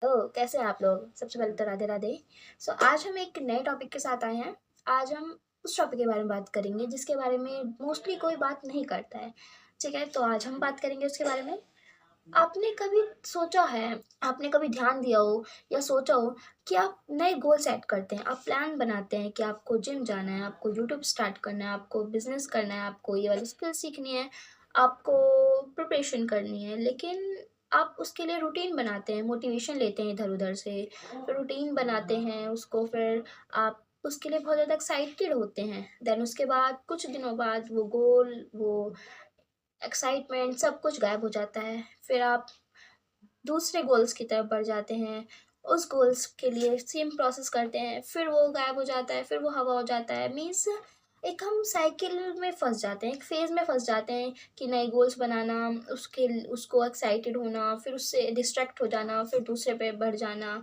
कैसे हैं आप लोग? सबसे पहले तो राधे राधे। आज हम एक नए टॉपिक के साथ आए हैं। आज हम उस टॉपिक के बारे में बात करेंगे जिसके बारे में मोस्टली कोई बात नहीं करता है। ठीक है, तो आज हम बात करेंगे उसके बारे में। आपने कभी सोचा है, आपने कभी ध्यान दिया हो या सोचा हो कि आप नए गोल सेट करते हैं, आप प्लान बनाते हैं कि आपको जिम जाना है, आपको यूट्यूब स्टार्ट करना है, आपको बिजनेस करना है, आपको ये वाली स्किल सीखनी है, आपको प्रिपरेशन करनी है, लेकिन आप उसके लिए रूटीन बनाते हैं, मोटिवेशन लेते हैं इधर उधर से, रूटीन बनाते हैं उसको, फिर आप उसके लिए बहुत ज़्यादा एक्साइटेड होते हैं। देन उसके बाद कुछ दिनों बाद वो गोल, वो एक्साइटमेंट सब कुछ गायब हो जाता है। फिर आप दूसरे गोल्स की तरफ बढ़ जाते हैं, उस गोल्स के लिए सेम प्रोसेस करते हैं, फिर वो गायब हो जाता है, फिर वो हवा हो जाता है। मीन्स एक हम साइकिल में फंस जाते हैं, एक फेज में फंस जाते हैं कि नए गोल्स बनाना, उसको एक्साइटेड होना, फिर उससे डिस्ट्रैक्ट हो जाना, फिर दूसरे पे बढ़ जाना।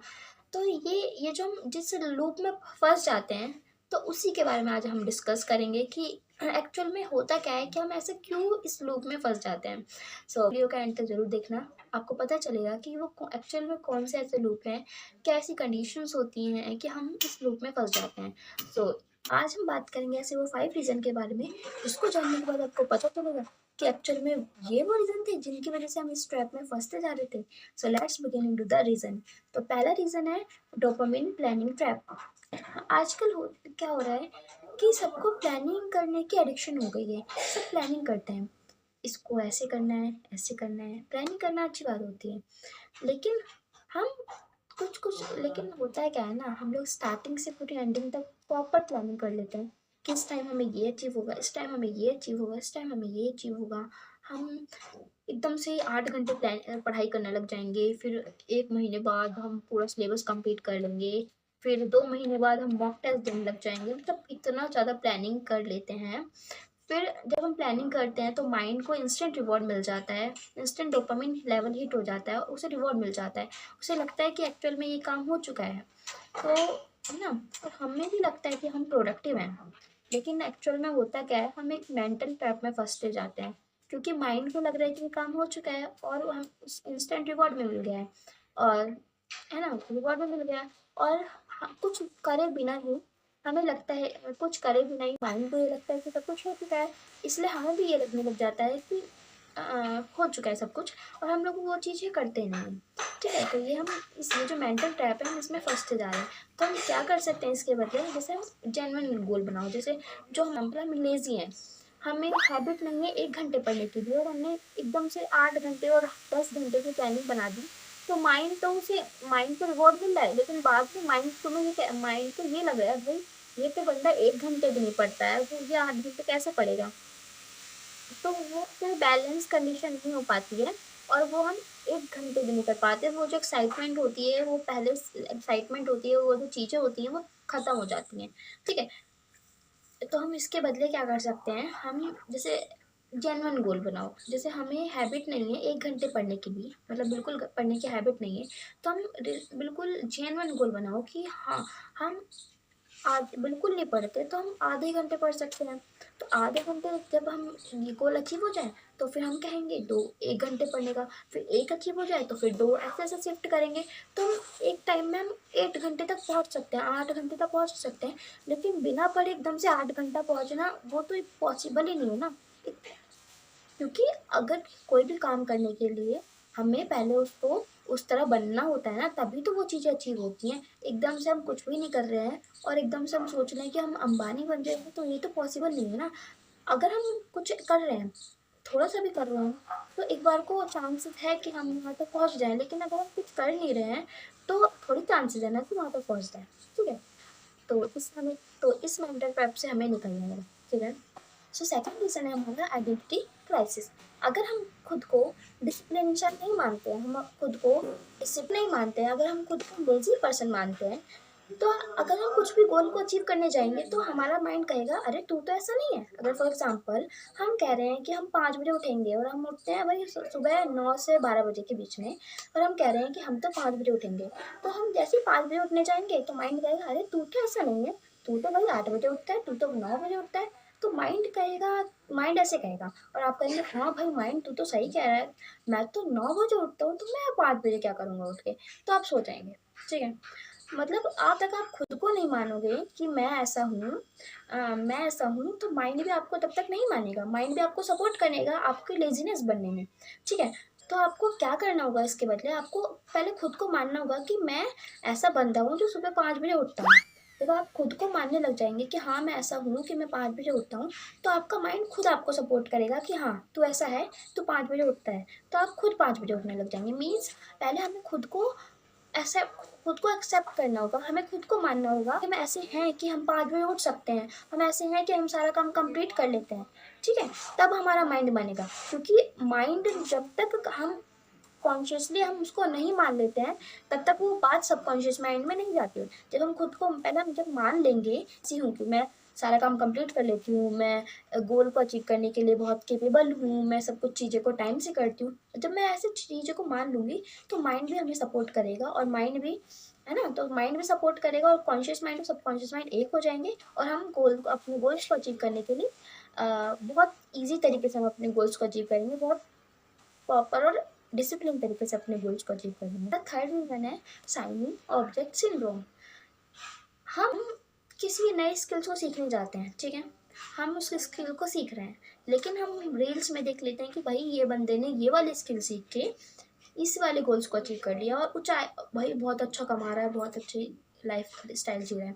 तो ये जो हम जिस लूप में फंस जाते हैं, तो उसी के बारे में आज हम डिस्कस करेंगे कि एक्चुअल में होता क्या है कि हम ऐसे क्यों इस लूप में फंस जाते हैं। वीडियो का एंड तक जरूर देखना, आपको पता चलेगा कि वो एक्चुअल में कौन से ऐसे लूप हैं, क्या ऐसी कंडीशंस होती हैं कि हम इस लूप में फंस जाते हैं। सो आज हम बात करेंगे ऐसे वो 5 रीज़न के बारे में, जिसको जानने के बाद आपको पता चलेगा कि एक्चुअल में ये वो रीज़न थे जिनकी वजह से हम इस ट्रैप में फंसते जा रहे थे। So let's begin into the reason. तो पहला रीज़न है डोपामिन प्लानिंग ट्रैप। आजकल क्या हो रहा है कि सबको प्लानिंग करने की एडिक्शन हो गई है। सब प्लानिंग करते हैं, इसको ऐसे करना है, ऐसे करना है। प्लानिंग करना अच्छी बात होती है, लेकिन हम कुछ कुछ लेकिन होता है क्या है ना, हम लोग स्टार्टिंग से पूरी एंडिंग तक प्रॉपर प्लानिंग कर लेते हैं कि इस टाइम हमें ये अचीव होगा, इस टाइम हमें ये अचीव होगा, इस टाइम हमें ये अचीव होगा। हम एकदम से 8 घंटे पढ़ाई करने लग जाएंगे, फिर 1 महीने बाद हम पूरा सिलेबस कंप्लीट कर लेंगे, फिर 2 महीने बाद हम मॉक टेस्ट देने लग जाएंगे। मतलब इतना ज़्यादा प्लानिंग कर लेते हैं। फिर जब हम प्लानिंग करते हैं तो माइंड को इंस्टेंट रिवॉर्ड मिल जाता है, इंस्टेंट डोपामिन लेवल हिट हो जाता है और उसे रिवॉर्ड मिल जाता है। उसे लगता है कि एक्चुअल में ये काम हो चुका है, तो है ना। और हमें भी लगता है कि हम प्रोडक्टिव हैं, लेकिन एक्चुअल में होता क्या है, हम एक मेंटल ट्रैप में फंसते जाते हैं, क्योंकि माइंड को लग रहा है कि ये काम हो चुका है और हम इंस्टेंट रिवॉर्ड में मिल गया है, और है ना, रिवॉर्ड में मिल गया है। और कुछ करे बिना ही हमें लगता है, कुछ करे बिना ही माइंड को ये लगता है कि सब कुछ हो चुका है, इसलिए हमें भी ये लगने लग जाता है कि हो चुका है सब कुछ, और हम लोग वो चीज़ें करते नहीं हैं। ठीक है, तो ये जो मेंटल ट्रैप है, हम इसमें फंसते जा रहे हैं। तो हम क्या कर सकते हैं इसके बदले, जैसे हम जेन्युइन गोल बनाओ, जैसे जो हम लेजी हैं, हमें हैबिट नहीं है 1 घंटे पढ़ने की भी, और हमने एकदम से 8 घंटे और 10 घंटे की प्लानिंग बना दी, तो माइंड तो रिवॉर्ड मिल रहा है, लेकिन बाद में माइंड को ये लग रहा है, भाई ये तो बंदा 1 घंटे भी नहीं पढ़ता है, तो ये 8 घंटे कैसे पढ़ेगा। तो वो फिर बैलेंस कंडीशन नहीं हो पाती है, और वो हम 1 घंटे भी नहीं कर पाते। वो जो एक्साइटमेंट होती है, वो पहले एक्साइटमेंट होती है, वो जो चीज़ें होती हैं वो ख़त्म हो जाती हैं। ठीक है, तो हम इसके बदले क्या कर सकते हैं, हम जैसे जेन्युइन गोल बनाओ। जैसे हमें हैबिट नहीं है 1 घंटे पढ़ने की भी, मतलब बिल्कुल पढ़ने की हैबिट नहीं है, तो हम बिल्कुल जेन्युइन गोल बनाओ कि हाँ, हम आज बिल्कुल नहीं पढ़ते तो हम आधे घंटे पढ़ सकते हैं। तो आधे घंटे जब हम ये गोल अचीव हो जाए, तो फिर हम कहेंगे दो, 1 घंटे पढ़ने का, फिर एक अचीव हो जाए तो फिर दो, ऐसे ऐसे शिफ्ट करेंगे। तो हम एक टाइम में हम 8 घंटे तक पहुंच सकते हैं, 8 घंटे तक पहुंच सकते हैं। लेकिन बिना पढ़े एकदम से 8 घंटा पहुंचना, वो तो पॉसिबल ही नहीं है ना। क्योंकि अगर कोई भी काम करने के लिए हमें पहले उसको उस तरह बनना होता है ना, तभी तो वो चीज़ें अचीव होती हैं। एकदम से हम कुछ भी नहीं कर रहे हैं और एकदम से हम सोच रहे हैं कि हम अंबानी बन जाएंगे, तो ये तो पॉसिबल नहीं है ना। अगर हम कुछ कर रहे हैं, थोड़ा सा भी कर रहे हैं, तो एक बार को चांसेस है कि हम वहाँ तक पहुँच जाएं, लेकिन अगर हम कुछ कर नहीं रहे हैं, तो थोड़ी चांसेस है ना कि वहाँ तक पहुँच जाए। ठीक है, तो इस मेंटल ट्रैप से हमें निकलना है। ठीक है, सो सेकंड रीज़न है हमारा आइडेंटिटी क्राइसिस। अगर हम खुद को डिसिप्लिनेशन नहीं मानते हैं, हम खुद को डिसिप्लिन नहीं मानते हैं, अगर हम खुद को लेजी पर्सन मानते हैं, तो अगर हम कुछ भी गोल को अचीव करने जाएंगे, तो हमारा माइंड कहेगा अरे तू तो ऐसा नहीं है। अगर फॉर एग्जांपल हम कह रहे हैं कि हम 5 बजे उठेंगे, और हम उठते हैं भाई सुबह 9 से 12 बजे के बीच में, और हम कह रहे हैं कि हम तो 5 बजे उठेंगे, तो हम जैसे ही 5 बजे उठने जाएंगे, तो माइंड कहेगा अरे तू तो ऐसा नहीं है, तू तो भाई 8 बजे उठता है, तू तो 9 बजे उठता है, तो माइंड ऐसे कहेगा और आप कहेंगे हाँ भाई माइंड तू तो सही कह रहा है, मैं तो 9 बजे उठता हूँ तो मैं 5 बजे क्या करूँगा उठ के, तो आप सो जाएंगे। ठीक है, मतलब आप तक आप खुद को नहीं मानोगे कि मैं ऐसा हूँ, तो माइंड भी आपको तब तक नहीं मानेगा, माइंड भी आपको सपोर्ट करेगा आपकी लेजीनेस बनने में। ठीक है, तो आपको क्या करना होगा, इसके बदले आपको पहले खुद को मानना होगा कि मैं ऐसा बंदा हूँ जो सुबह 5 बजे उठता हूँ। जब आप खुद को मानने लग जाएंगे कि हाँ मैं ऐसा हूँ कि मैं 5 बजे उठता हूँ, तो आपका माइंड खुद आपको सपोर्ट करेगा कि हाँ तू ऐसा है, तू 5 बजे उठता है, तो आप खुद 5 बजे उठने लग जाएंगे। मीन्स पहले हमें ऐसे खुद को एक्सेप्ट करना होगा, हमें खुद को मानना होगा कि हम ऐसे हैं कि हम 5 बजे उठ सकते हैं, हम ऐसे हैं कि हम सारा काम कंप्लीट कर लेते हैं। ठीक है, तब हमारा माइंड बनेगा, क्योंकि माइंड जब तक हम कॉन्शियसली हम उसको नहीं मान लेते हैं, तब तक वो बात सबकॉन्शियस माइंड में नहीं जाती है। जब हम खुद को पहले हम जब मान लेंगे ऐसी हूँ कि मैं सारा काम कंप्लीट कर लेती हूँ, मैं गोल को अचीव करने के लिए बहुत केपेबल हूँ, मैं सब कुछ चीज़ें को टाइम से करती हूँ, जब मैं ऐसे चीज़ों को मान लूँगी तो माइंड भी हमें सपोर्ट करेगा, और माइंड भी है ना, तो माइंड भी सपोर्ट करेगा और कॉन्शियस माइंड और सबकॉन्शियस माइंड एक हो जाएंगे, और हम अपने गोल्स को अचीव करने के लिए बहुत ईजी तरीके से हम अपने गोल्स को अचीव करेंगे, बहुत प्रॉपर और डिसिप्लिन तरीके से अपने गोल्स को अचीव करेंगे। थर्ड रीजन है शाइनी ऑब्जेक्ट सिंड्रोम। हम किसी नए स्किल्स को सीखने जाते हैं, ठीक है, हम उस स्किल को सीख रहे हैं, लेकिन हम रील्स में देख लेते हैं कि भाई ये बंदे ने ये वाली स्किल सीख के इस वाले गोल्स को अचीव कर लिया और ऊंचाई, भाई बहुत अच्छा कमा रहा है, बहुत अच्छी लाइफ स्टाइल जी रहा है।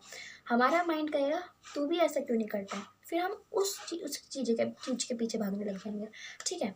हमारा माइंड कहेगा तू भी ऐसा क्यों नहीं करता है, फिर हम उस चीज़ के पीछे भागने लग जाएंगे। ठीक है,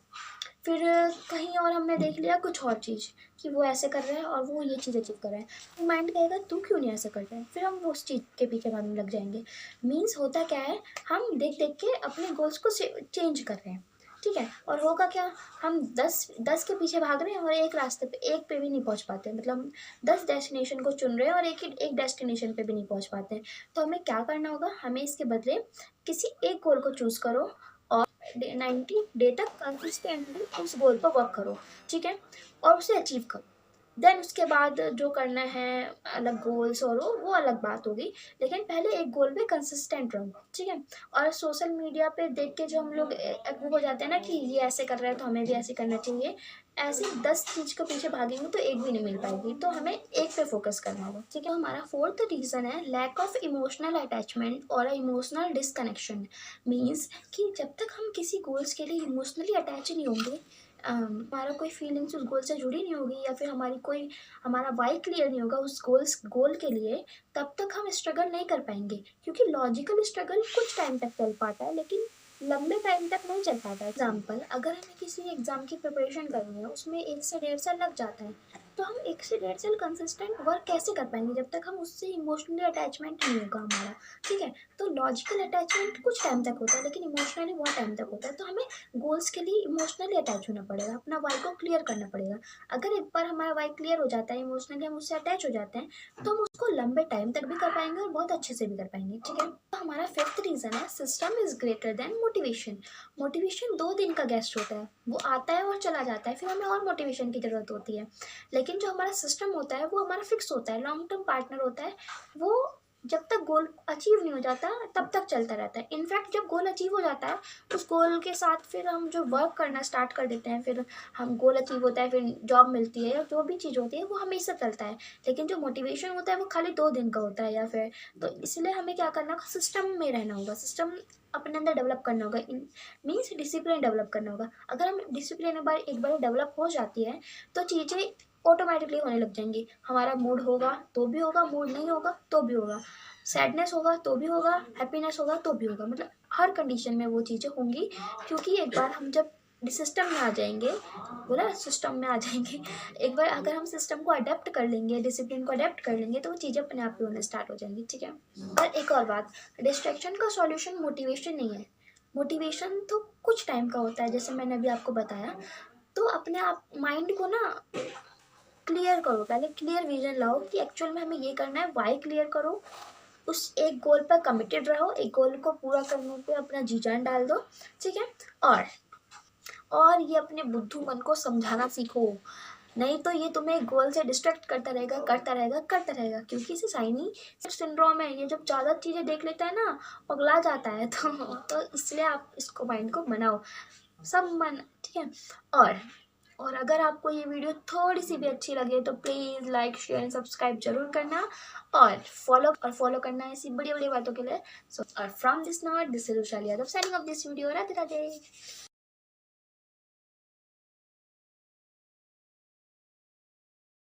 फिर कहीं और हमने देख लिया कुछ और चीज़ कि वो ऐसे कर रहा है और वो ये चीज़ अचीव कर रहा है, तो माइंड कहेगा तू क्यों नहीं ऐसे करता है, फिर हम वो उस चीज़ के पीछे भागने लग जाएंगे। मीन्स होता क्या है, हम देख देख के अपने गोल्स को चेंज कर रहे हैं। ठीक है, और होगा क्या, हम 10 के पीछे भाग रहे हैं और एक पे भी नहीं पहुंच पाते, मतलब हम 10 डेस्टिनेशन को चुन रहे हैं और एक डेस्टिनेशन पे भी नहीं पहुंच पाते हैं। तो हमें क्या करना होगा, हमें इसके बदले किसी एक गोल को चूज करो और 90 डे तक कंसिस्टेंटली उस गोल पर वर्क करो। ठीक है, और उसे अचीव करो। देन उसके बाद जो करना है अलग गोल्स और वो अलग बात होगी, लेकिन पहले एक गोल पे कंसिस्टेंट रहो। ठीक है, और सोशल मीडिया पे देख के जो हम लोग वो हो जाते हैं ना कि ये ऐसे कर रहा है तो हमें भी ऐसे करना चाहिए, ऐसे 10 चीज के पीछे भागेंगे तो एक भी नहीं मिल पाएगी, तो हमें एक पे फोकस करना होगा। ठीक है, हमारा फोर्थ रीजन है लैक ऑफ इमोशनल अटैचमेंट और इमोशनल डिसकनेक्शन। मीन्स कि जब तक हम किसी गोल्स के लिए इमोशनली अटैच नहीं होंगे, हमारा कोई फीलिंग्स उस गोल से जुड़ी नहीं होगी, या फिर हमारा वाई क्लियर नहीं होगा उस गोल के लिए, तब तक हम स्ट्रगल नहीं कर पाएंगे, क्योंकि लॉजिकल स्ट्रगल कुछ टाइम तक चल पाता है लेकिन लंबे टाइम तक नहीं चल पाता है। एग्जाम्पल, अगर हमें किसी एग्जाम की प्रिपरेशन करनी है, उसमें 1 से 1.5 साल लग जाता है, तो हम 1 से 1.5 साल कंसिस्टेंट वर्क कैसे कर पाएंगे जब तक हम उससे इमोशनली अटैचमेंट नहीं होगा हमारा। ठीक है, तो लॉजिकल अटैचमेंट कुछ टाइम तक होता है लेकिन इमोशनली बहुत टाइम तक होता है, तो हमें गोल्स के लिए इमोशनली अटैच होना पड़ेगा, अपना वाई को क्लियर करना पड़ेगा। अगर एक बार हमारा वाई क्लियर हो जाता है, इमोशनली हम उससे अटैच हो जाते हैं, तो हम उसको लंबे टाइम तक भी कर पाएंगे और बहुत अच्छे से भी कर पाएंगे। ठीक है, तो हमारा फिफ्थ रीजन है system is greater than motivation. Motivation 2 दिन का गेस्ट होता है, वो आता है और चला जाता है, फिर हमें और मोटिवेशन की जरूरत होती है। लेकिन जो हमारा सिस्टम होता है वो हमारा फिक्स होता है, लॉन्ग टर्म पार्टनर होता है, वो जब तक गोल अचीव नहीं हो जाता तब तक चलता रहता है। इनफैक्ट जब गोल अचीव हो जाता है, उस गोल के साथ फिर हम जो वर्क करना स्टार्ट कर देते हैं, फिर हम गोल अचीव होता है, फिर जॉब मिलती है या जो भी चीज़ होती है वो हमेशा चलता है। लेकिन जो मोटिवेशन होता है वो खाली 2 दिन का होता है, या फिर तो इसलिए हमें क्या करना होगा, सिस्टम में रहना होगा, सिस्टम अपने अंदर डेवलप करना होगा, मीन्स डिसिप्लिन डेवलप करना होगा। अगर हम डिसिप्लिन एक बार डेवलप हो जाती है तो चीज़ें ऑटोमेटिकली होने लग जाएंगी। हमारा मूड होगा तो भी होगा, मूड नहीं होगा तो भी होगा, सैडनेस होगा तो भी होगा, हैप्पीनेस होगा तो भी होगा, मतलब हर कंडीशन में वो चीज़ें होंगी, क्योंकि एक बार हम जब सिस्टम में आ जाएंगे, बोला सिस्टम में आ जाएंगे, एक बार अगर हम सिस्टम को अडेप्ट कर लेंगे, डिसिप्लिन को अडेप्ट कर लेंगे, तो वो चीज़ें अपने आप ही होने स्टार्ट हो जाएंगी। ठीक है, और एक और बात, डिस्ट्रैक्शन का सॉल्यूशन मोटिवेशन नहीं है। मोटिवेशन तो कुछ टाइम का होता है, जैसे मैंने अभी आपको बताया। तो अपने आप माइंड को ना क्लियर करो, पहले क्लियर विजन लाओ कि एक्चुअल में हमें ये करना है, वाई क्लियर करो, उस एक गोल पर कमिटेड रहो, एक गोल को पूरा करने पे अपना जी जान डाल दो। ठीक है, और ये अपने बुद्धू मन को समझाना सीखो नहीं तो ये तुम्हें गोल से डिस्ट्रैक्ट करता रहेगा करता रहेगा करता रहेगा, क्योंकि इसे शाइनी सिंड्रोम है। ये जब ज़्यादा चीज़ें देख लेता है ना, पगला जाता है। तो इसलिए आप इसको माइंड को बनाओ, सब मन, ठीक है। और अगर आपको ये वीडियो थोड़ी सी भी अच्छी लगे तो please like share and subscribe जरूर करना, और फॉलो करना ऐसी बड़ी बड़ी बातों के लिए। सो और from this note, this is Ushali Yadav signing off this video. Radhe Radhe.